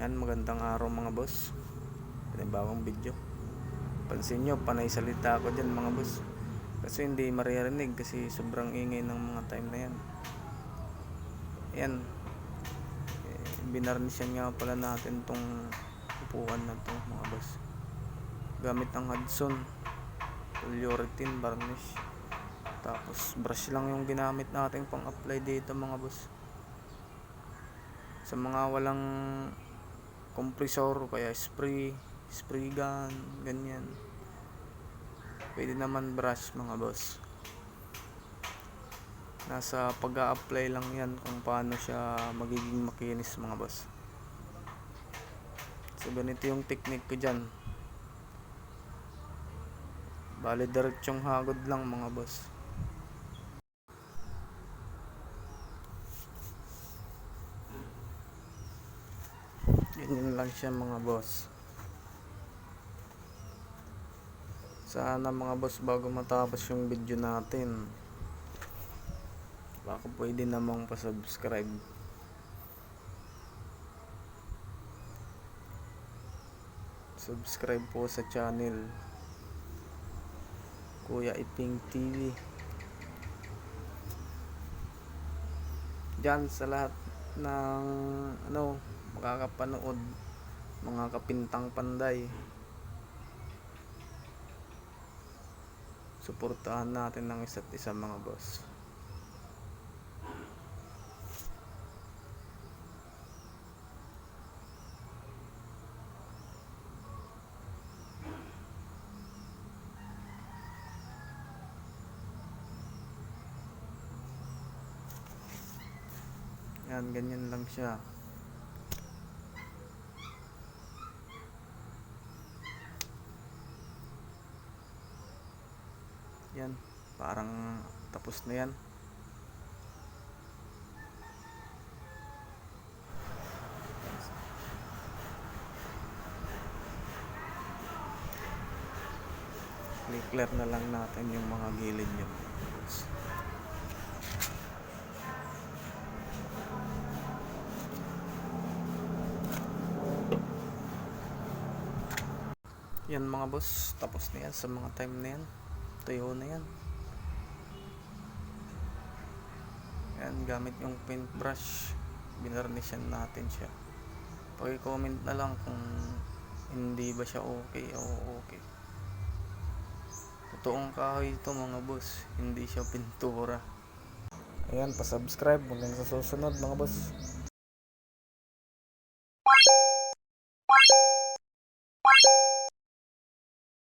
Yan, magandang araw mga boss. Panibagong video. Pansin nyo, panay salita ako dyan mga boss. Kasi hindi maririnig kasi sobrang ingay ng mga time na yan. Yan. Binarnisyan nga pala natin tong upuan na to mga boss. Gamit ang Hudson polyurethane varnish. Tapos brush lang yung ginamit natin pang apply dito mga boss. Sa mga walang kompresor kaya spray gun, ganyan, pwede naman brush mga boss. Nasa pag-a-apply lang yan kung paano siya magiging makinis mga boss. So ganito yung technique ko dyan. Bali diretsong hagod lang mga boss. Ganyan lang siya mga boss. Sana mga boss, bago matapos yung video natin, baka pwede namang pa-subscribe. Subscribe po sa channel Kuya Iping TV. Diyan sa lahat ng makakapanood, mga kapintang panday, suportahan natin ng isa't isa mga boss. Yan, ganyan lang siya. Yan, parang tapos na yan. I-clear na lang natin yung mga gilid nyo. Yan mga boss, tapos na yan sa mga time na yan. Tuyo na yan. Yan, gamit yung paintbrush, binarnisyan natin siya. Paki-comment na lang kung hindi ba siya okay o okay. Totoong kahoy ito mga boss, hindi siya pintura. Ayan, pa-subscribe hanggang sa susunod mga boss.